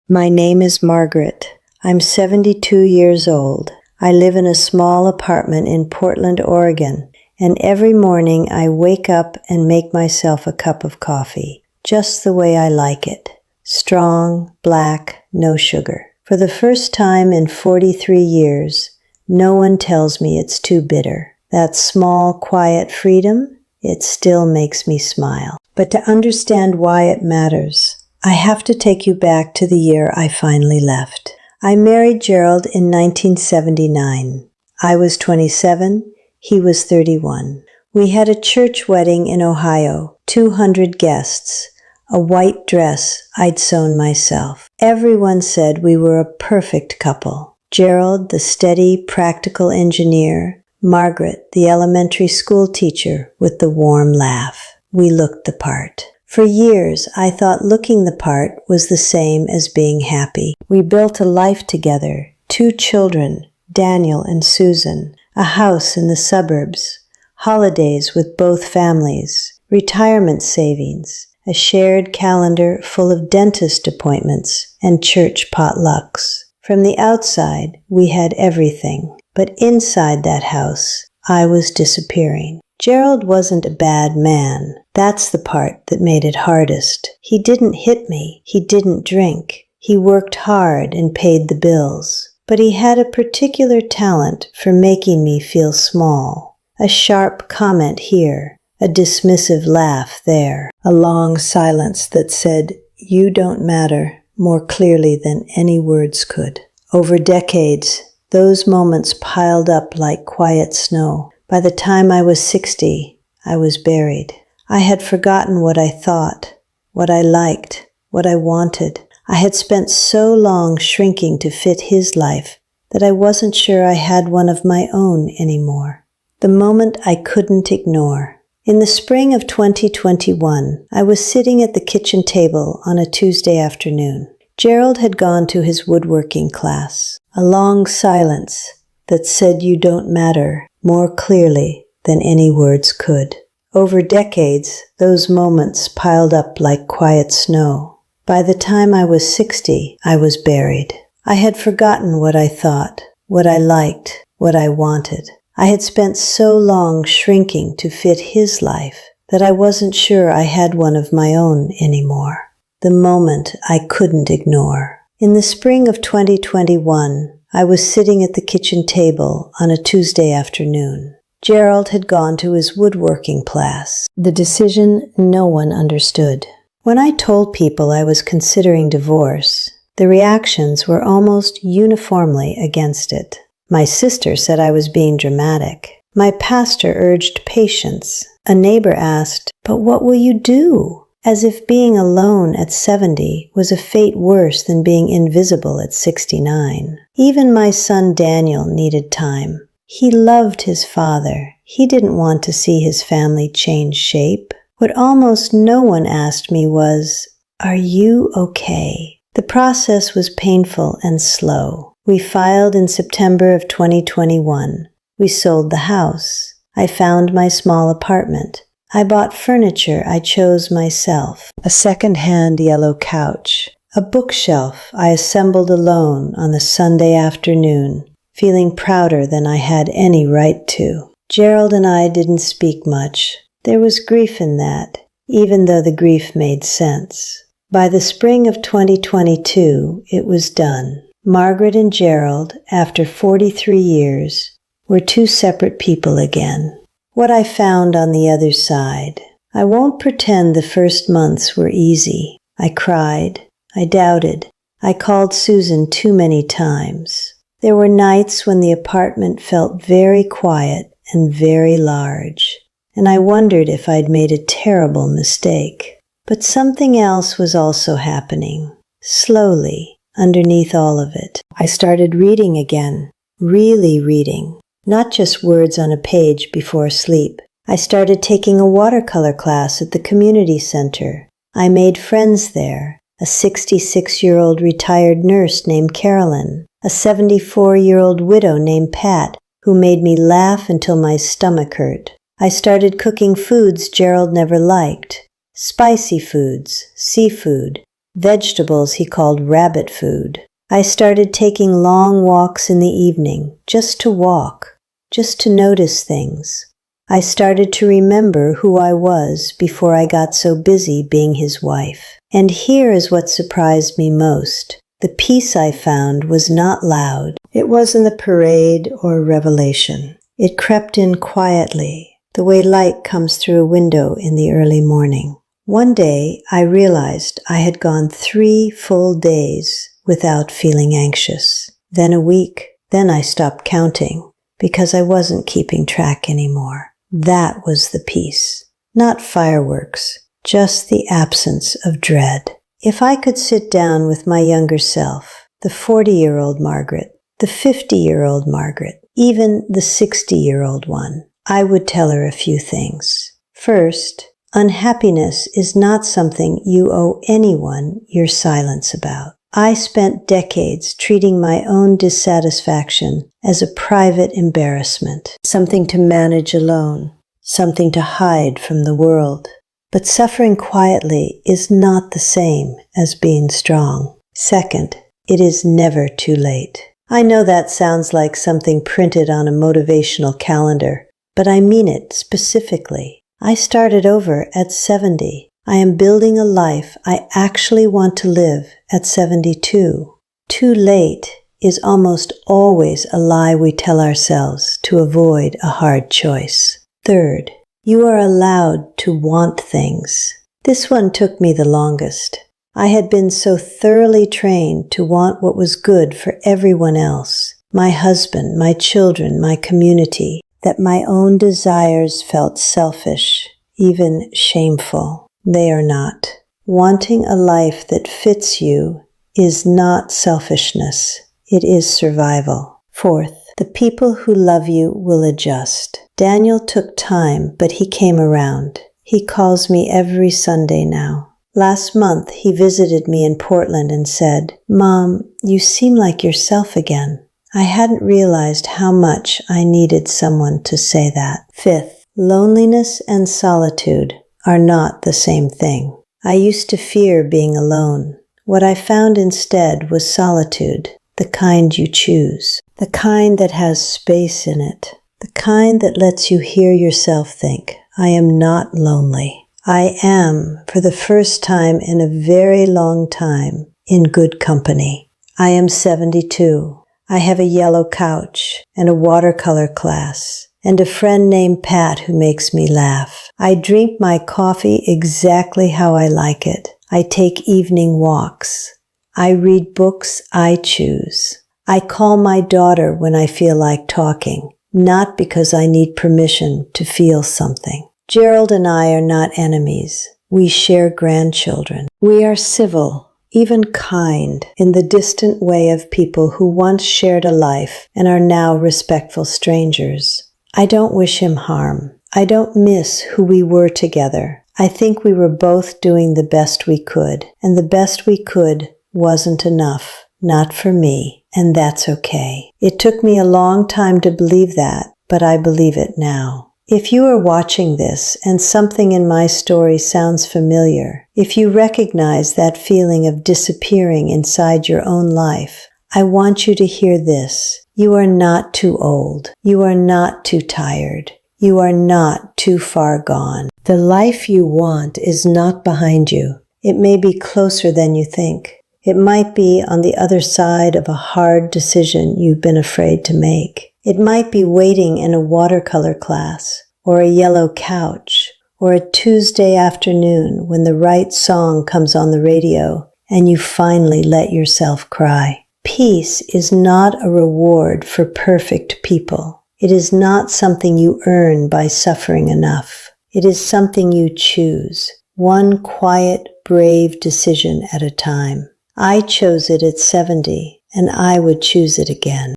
My name is Margaret. I'm 72 years old. I live in a small apartment in Portland, Oregon, and every morning I wake up and make myself a cup of coffee, just the way I like it. Strong, black, no sugar. For the first time in 43 years, no one tells me it's too bitter. That small, quiet freedom, it still makes me smile. But to understand why it matters, I have to take you back to the year I finally left. I married Gerald in 1979. I was 27, he was 31. We had a church wedding in Ohio, 200 guests, a white dress I'd sewn myself. Everyone said we were a perfect couple. Gerald, the steady, practical engineer, Margaret, the elementary school teacher with the warm laugh. We looked the part. For years, I thought looking the part was the same as being happy. We built a life together, 2 children, Daniel and Susan, a house in the suburbs, holidays with both families, retirement savings, a shared calendar full of dentist appointments and church potlucks. From the outside, we had everything, but inside that house, I was disappearing. Gerald wasn't a bad man. That's the part that made it hardest. He didn't hit me. He didn't drink. He worked hard and paid the bills. But he had a particular talent for making me feel small. A sharp comment here, a dismissive laugh there, a long silence that said, "You don't matter," more clearly than any words could. Over decades, those moments piled up like quiet snow. By the time I was 60, I was buried. I had forgotten what I thought, what I liked, what I wanted. I had spent so long shrinking to fit his life that I wasn't sure I had one of my own anymore. The moment I couldn't ignore. In the spring of 2021, I was sitting at the kitchen table on a Tuesday afternoon. Gerald had gone to his woodworking class. A long silence that said "you don't matter" more clearly than any words could. Over decades, those moments piled up like quiet snow. By the time I was 60, I was buried. I had forgotten what I thought, what I liked, what I wanted. I had spent so long shrinking to fit his life that I wasn't sure I had one of my own anymore. The moment I couldn't ignore. In the spring of 2021, I was sitting at the kitchen table on a Tuesday afternoon. Gerald had gone to his woodworking class, the decision no one understood. When I told people I was considering divorce, the reactions were almost uniformly against it. My sister said I was being dramatic. My pastor urged patience. A neighbor asked, "But what will you do?" As if being alone at 70 was a fate worse than being invisible at 69. Even my son Daniel needed time. He loved his father. He didn't want to see his family change shape. What almost no one asked me was, "Are you okay?" The process was painful and slow. We filed in September of 2021. We sold the house. I found my small apartment. I bought furniture I chose myself, a second-hand yellow couch, a bookshelf I assembled alone on the Sunday afternoon, feeling prouder than I had any right to. Gerald and I didn't speak much. There was grief in that, even though the grief made sense. By the spring of 2022, it was done. Margaret and Gerald, after 43 years, were 2 separate people again. What I found on the other side. I won't pretend the first months were easy. I cried. I doubted. I called Susan too many times. There were nights when the apartment felt very quiet and very large, and I wondered if I'd made a terrible mistake. But something else was also happening, slowly, underneath all of it. I started reading again, really reading. Not just words on a page before sleep. I started taking a watercolor class at the community center. I made friends there. A 66-year-old retired nurse named Carolyn. A 74-year-old widow named Pat, who made me laugh until my stomach hurt. I started cooking foods Gerald never liked. Spicy foods, seafood, Vegetables he called rabbit food. I started taking long walks in the evening, just to walk, just to notice things. I started to remember who I was before I got so busy being his wife. And here is what surprised me most. The peace I found was not loud. It wasn't a parade or a revelation. It crept in quietly, the way light comes through a window in the early morning. One day, I realized I had gone 3 full days without feeling anxious. Then a week. Then I stopped counting because I wasn't keeping track anymore. That was the peace. Not fireworks, just the absence of dread. If I could sit down with my younger self, the 40-year-old Margaret, the 50-year-old Margaret, even the 60-year-old one, I would tell her a few things. First, unhappiness is not something you owe anyone your silence about. I spent decades treating my own dissatisfaction as a private embarrassment, something to manage alone, something to hide from the world. But suffering quietly is not the same as being strong. Second, it is never too late. I know that sounds like something printed on a motivational calendar, but I mean it specifically. I started over at 70. I am building a life I actually want to live at 72. Too late is almost always a lie we tell ourselves to avoid a hard choice. Third, you are allowed to want things. This one took me the longest. I had been so thoroughly trained to want what was good for everyone else, my husband, my children, my community, that my own desires felt selfish, even shameful. They are not. Wanting a life that fits you is not selfishness. It is survival. Fourth, the people who love you will adjust. Daniel took time, but he came around. He calls me every Sunday now. Last month, he visited me in Portland and said, "Mom, you seem like yourself again." I hadn't realized how much I needed someone to say that. Fifth, loneliness and solitude are not the same thing. I used to fear being alone. What I found instead was solitude, the kind you choose, the kind that has space in it, the kind that lets you hear yourself think, I am not lonely. I am, for the first time in a very long time, in good company. I am 72. I have a yellow couch and a watercolor class and a friend named Pat who makes me laugh. I drink my coffee exactly how I like it. I take evening walks. I read books I choose. I call my daughter when I feel like talking, not because I need permission to feel something. Gerald and I are not enemies. We share grandchildren. We are civil, even kind, in the distant way of people who once shared a life and are now respectful strangers. I don't wish him harm. I don't miss who we were together. I think we were both doing the best we could, and the best we could wasn't enough, not for me, and that's okay. It took me a long time to believe that, but I believe it now. If you are watching this and something in my story sounds familiar, if you recognize that feeling of disappearing inside your own life, I want you to hear this. You are not too old. You are not too tired. You are not too far gone. The life you want is not behind you. It may be closer than you think. It might be on the other side of a hard decision you've been afraid to make. It might be waiting in a watercolor class, or a yellow couch, or a Tuesday afternoon when the right song comes on the radio and you finally let yourself cry. Peace is not a reward for perfect people. It is not something you earn by suffering enough. It is something you choose, one quiet, brave decision at a time. I chose it at 70, and I would choose it again.